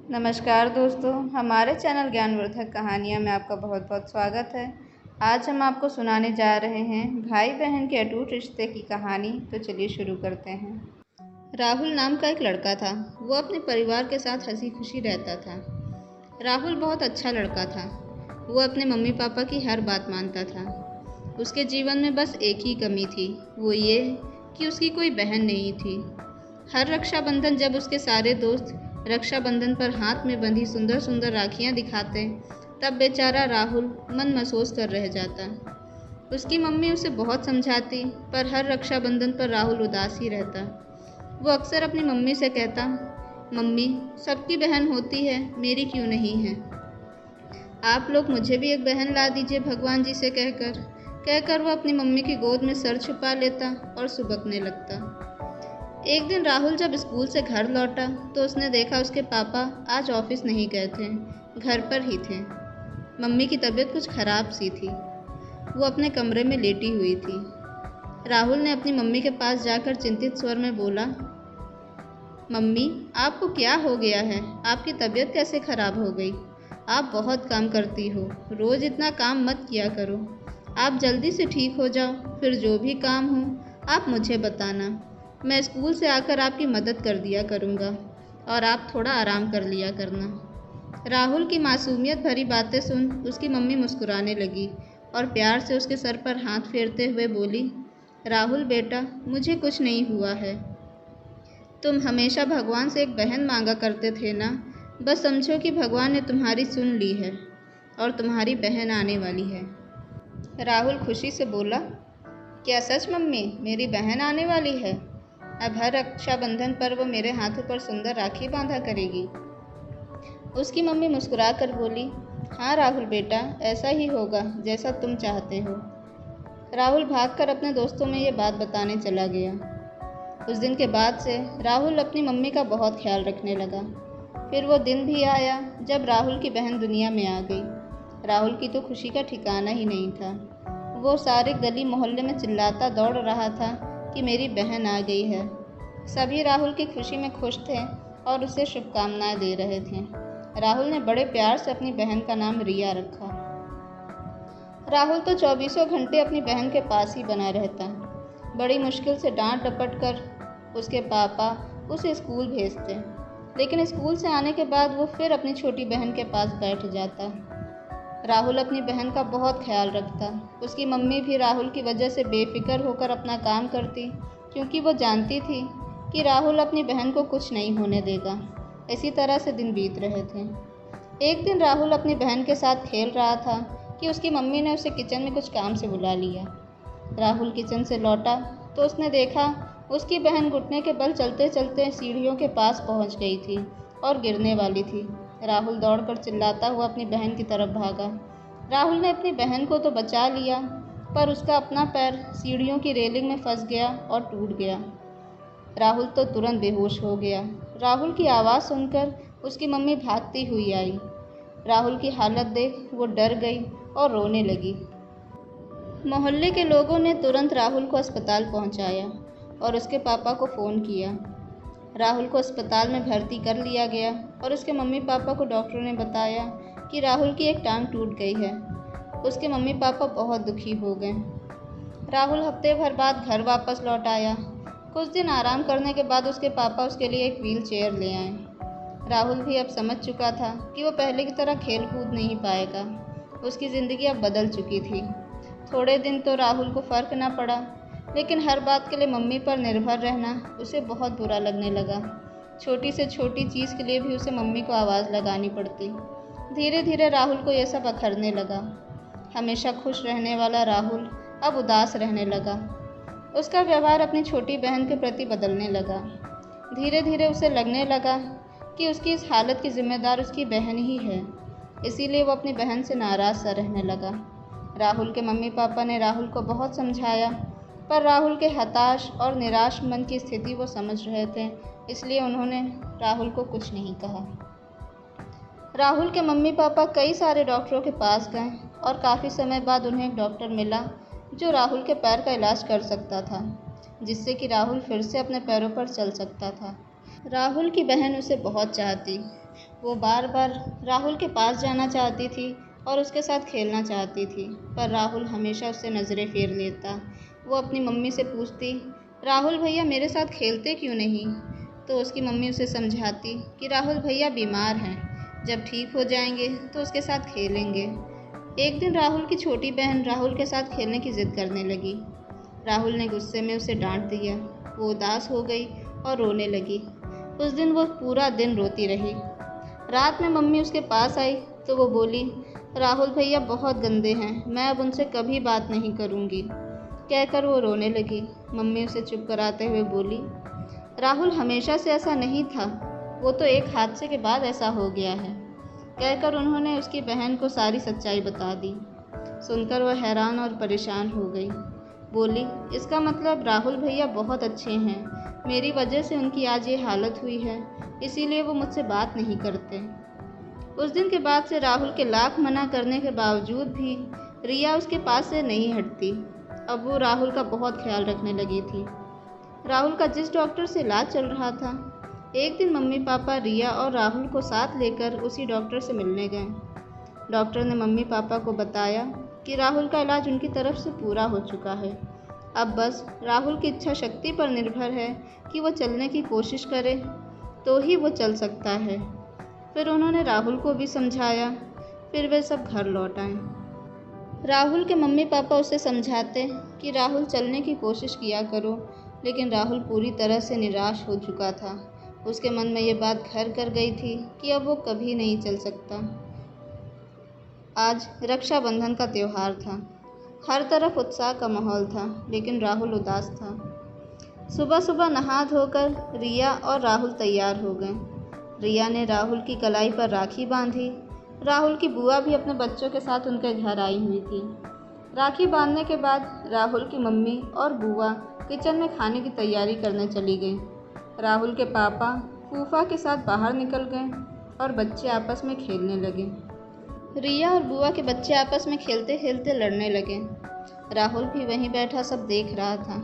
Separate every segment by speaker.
Speaker 1: नमस्कार दोस्तों, हमारे चैनल ज्ञानवर्धक कहानियाँ में आपका बहुत बहुत स्वागत है। आज हम आपको सुनाने जा रहे हैं भाई बहन के अटूट रिश्ते की कहानी। तो चलिए शुरू करते हैं। राहुल नाम का एक लड़का था। वो अपने परिवार के साथ हंसी खुशी रहता था। राहुल बहुत अच्छा लड़का था। वो अपने मम्मी पापा की हर बात मानता था। उसके जीवन में बस एक ही कमी थी, वो ये कि उसकी कोई बहन नहीं थी। हर रक्षाबंधन जब उसके सारे दोस्त रक्षाबंधन पर हाथ में बंधी सुंदर सुंदर राखियां दिखाते, तब बेचारा राहुल मन महसूस कर रह जाता। उसकी मम्मी उसे बहुत समझाती, पर हर रक्षाबंधन पर राहुल उदास ही रहता। वो अक्सर अपनी मम्मी से कहता, मम्मी, सबकी बहन होती है, मेरी क्यों नहीं है? आप लोग मुझे भी एक बहन ला दीजिए भगवान जी से कहकर वो अपनी मम्मी की गोद में सर छुपा लेता और सुबकने लगता। एक दिन राहुल जब स्कूल से घर लौटा तो उसने देखा उसके पापा आज ऑफिस नहीं गए थे, घर पर ही थे। मम्मी की तबीयत कुछ खराब सी थी। वो अपने कमरे में लेटी हुई थी। राहुल ने अपनी मम्मी के पास जाकर चिंतित स्वर में बोला, मम्मी, आपको क्या हो गया है? आपकी तबीयत कैसे खराब हो गई? आप बहुत काम करती हो, रोज़ इतना काम मत किया करो। आप जल्दी से ठीक हो जाओ, फिर जो भी काम हो आप मुझे बताना। मैं स्कूल से आकर आपकी मदद कर दिया करूँगा और आप थोड़ा आराम कर लिया करना। राहुल की मासूमियत भरी बातें सुन उसकी मम्मी मुस्कुराने लगी और प्यार से उसके सर पर हाथ फेरते हुए बोली, राहुल बेटा, मुझे कुछ नहीं हुआ है। तुम हमेशा भगवान से एक बहन मांगा करते थे ना, बस समझो कि भगवान ने तुम्हारी सुन ली है और तुम्हारी बहन आने वाली है। राहुल खुशी से बोला, क्या सच मम्मी, मेरी बहन आने वाली है? अब हर रक्षाबंधन पर वो मेरे हाथों पर सुंदर राखी बांधा करेगी। उसकी मम्मी मुस्कुरा कर बोली, हाँ राहुल बेटा, ऐसा ही होगा जैसा तुम चाहते हो। राहुल भागकर अपने दोस्तों में ये बात बताने चला गया। उस दिन के बाद से राहुल अपनी मम्मी का बहुत ख्याल रखने लगा। फिर वो दिन भी आया जब राहुल की बहन दुनिया में आ गई। राहुल की तो खुशी का ठिकाना ही नहीं था। वो सारे गली मोहल्ले में चिल्लाता दौड़ रहा था कि मेरी बहन आ गई है। सभी राहुल की खुशी में खुश थे और उसे शुभकामनाएं दे रहे थे। राहुल ने बड़े प्यार से अपनी बहन का नाम रिया रखा। राहुल तो 24 घंटे अपनी बहन के पास ही बना रहता। बड़ी मुश्किल से डांट डपट कर उसके पापा उसे स्कूल भेजते, लेकिन स्कूल से आने के बाद वो फिर अपनी छोटी बहन के पास बैठ जाता। राहुल अपनी बहन का बहुत ख्याल रखता। उसकी मम्मी भी राहुल की वजह से बेफिक्र होकर अपना काम करती, क्योंकि वो जानती थी कि राहुल अपनी बहन को कुछ नहीं होने देगा। इसी तरह से दिन बीत रहे थे। एक दिन राहुल अपनी बहन के साथ खेल रहा था कि उसकी मम्मी ने उसे किचन में कुछ काम से बुला लिया। राहुल किचन से लौटा तो उसने देखा उसकी बहन घुटने के बल चलते चलते सीढ़ियों के पास पहुंच गई थी और गिरने वाली थी। राहुल दौड़कर चिल्लाता हुआ अपनी बहन की तरफ भागा। राहुल ने अपनी बहन को तो बचा लिया, पर उसका अपना पैर सीढ़ियों की रेलिंग में फंस गया और टूट गया। राहुल तो तुरंत बेहोश हो गया। राहुल की आवाज़ सुनकर उसकी मम्मी भागती हुई आई। राहुल की हालत देख वो डर गई और रोने लगी। मोहल्ले के लोगों ने तुरंत राहुल को अस्पताल पहुंचाया और उसके पापा को फ़ोन किया। राहुल को अस्पताल में भर्ती कर लिया गया और उसके मम्मी पापा को डॉक्टरों ने बताया कि राहुल की एक टांग टूट गई है। उसके मम्मी पापा बहुत दुखी हो गए। राहुल हफ्ते भर बाद घर वापस लौट आया। कुछ दिन आराम करने के बाद उसके पापा उसके लिए एक व्हील चेयर ले आए। राहुल भी अब समझ चुका था कि वो पहले की तरह खेल कूद नहीं पाएगा। उसकी ज़िंदगी अब बदल चुकी थी। थोड़े दिन तो राहुल को फ़र्क न पड़ा, लेकिन हर बात के लिए मम्मी पर निर्भर रहना उसे बहुत बुरा लगने लगा। छोटी से छोटी चीज़ के लिए भी उसे मम्मी को आवाज़ लगानी पड़ती। धीरे धीरे राहुल को यह सब अखरने लगा। हमेशा खुश रहने वाला राहुल अब उदास रहने लगा। उसका व्यवहार अपनी छोटी बहन के प्रति बदलने लगा। धीरे धीरे उसे लगने लगा कि उसकी इस हालत की जिम्मेदार उसकी बहन ही है। इसीलिए वो अपनी बहन से नाराज़ सा रहने लगा। राहुल के मम्मी पापा ने राहुल को बहुत समझाया, पर राहुल के हताश और निराश मन की स्थिति वो समझ रहे थे, इसलिए उन्होंने राहुल को कुछ नहीं कहा। राहुल के मम्मी पापा कई सारे डॉक्टरों के पास गए और काफ़ी समय बाद उन्हें एक डॉक्टर मिला जो राहुल के पैर का इलाज कर सकता था, जिससे कि राहुल फिर से अपने पैरों पर चल सकता था। राहुल की बहन उसे बहुत चाहती। वो बार बार राहुल के पास जाना चाहती थी और उसके साथ खेलना चाहती थी, पर राहुल हमेशा उससे नज़रें फेर लेता। वो अपनी मम्मी से पूछती, राहुल भैया मेरे साथ खेलते क्यों नहीं? तो उसकी मम्मी उसे समझाती कि राहुल भैया बीमार हैं, जब ठीक हो जाएंगे तो उसके साथ खेलेंगे। एक दिन राहुल की छोटी बहन राहुल के साथ खेलने की ज़िद करने लगी। राहुल ने गुस्से में उसे डांट दिया। वो उदास हो गई और रोने लगी। उस दिन वो पूरा दिन रोती रही। रात में मम्मी उसके पास आई तो वो बोली, राहुल भैया बहुत गंदे हैं, मैं अब उनसे कभी बात नहीं करूँगी। कहकर वो रोने लगी। मम्मी उसे चुप कराते हुए बोली, राहुल हमेशा से ऐसा नहीं था, वो तो एक हादसे के बाद ऐसा हो गया है। कहकर उन्होंने उसकी बहन को सारी सच्चाई बता दी। सुनकर वह हैरान और परेशान हो गई। बोली, इसका मतलब राहुल भैया बहुत अच्छे हैं, मेरी वजह से उनकी आज ये हालत हुई है, इसीलिए वो मुझसे बात नहीं करते। उस दिन के बाद से राहुल के लाख मना करने के बावजूद भी रिया उसके पास से नहीं हटती। अब वो राहुल का बहुत ख्याल रखने लगी थी। राहुल का जिस डॉक्टर से इलाज चल रहा था, एक दिन मम्मी पापा रिया और राहुल को साथ लेकर उसी डॉक्टर से मिलने गए। डॉक्टर ने मम्मी पापा को बताया कि राहुल का इलाज उनकी तरफ से पूरा हो चुका है। अब बस राहुल की इच्छा शक्ति पर निर्भर है कि वो चलने की कोशिश करे तो ही वो चल सकता है। फिर उन्होंने राहुल को भी समझाया। फिर वे सब घर लौट आए। राहुल के मम्मी पापा उसे समझाते कि राहुल चलने की कोशिश किया करो, लेकिन राहुल पूरी तरह से निराश हो चुका था। उसके मन में ये बात घर कर गई थी कि अब वो कभी नहीं चल सकता। आज रक्षाबंधन का त्यौहार था। हर तरफ उत्साह का माहौल था, लेकिन राहुल उदास था। सुबह सुबह नहा धोकर रिया और राहुल तैयार हो गए। रिया ने राहुल की कलाई पर राखी बांधी। राहुल की बुआ भी अपने बच्चों के साथ उनके घर आई हुई थी। राखी बांधने के बाद राहुल की मम्मी और बुआ किचन में खाने की तैयारी करने चली गई। राहुल के पापा फूफा के साथ बाहर निकल गए और बच्चे आपस में खेलने लगे। रिया और बुआ के बच्चे आपस में खेलते खेलते लड़ने लगे। राहुल भी वहीं बैठा सब देख रहा था।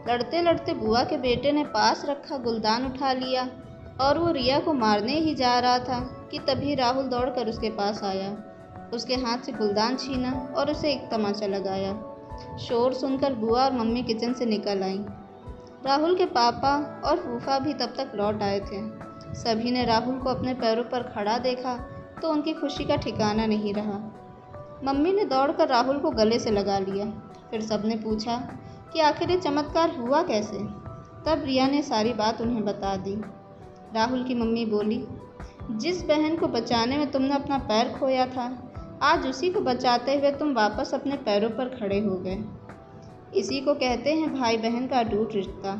Speaker 1: लड़ते लड़ते बुआ के बेटे ने पास रखा गुलदान उठा लिया और वो रिया को मारने ही जा रहा था कि तभी राहुल दौड़कर उसके पास आया। उसके हाथ से गुलदान छीना और उसे एक तमाचा लगाया। शोर सुनकर बुआ और मम्मी किचन से निकल आईं। राहुल के पापा और फूफा भी तब तक लौट आए थे। सभी ने राहुल को अपने पैरों पर खड़ा देखा तो उनकी खुशी का ठिकाना नहीं रहा। मम्मी ने दौड़कर राहुल को गले से लगा लिया। फिर सबने पूछा कि आखिर ये चमत्कार हुआ कैसे। तब रिया ने सारी बात उन्हें बता दी। राहुल की मम्मी बोली, जिस बहन को बचाने में तुमने अपना पैर खोया था, आज उसी को बचाते हुए तुम वापस अपने पैरों पर खड़े हो गए। इसी को कहते हैं भाई बहन का अटूट रिश्ता।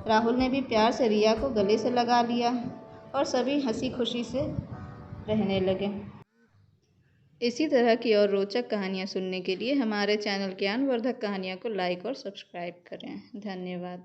Speaker 1: राहुल ने भी प्यार से रिया को गले से लगा लिया और सभी हंसी खुशी से रहने लगे। इसी तरह की और रोचक कहानियाँ सुनने के लिए हमारे चैनल ज्ञानवर्धक कहानियाँ को लाइक और सब्सक्राइब करें। धन्यवाद।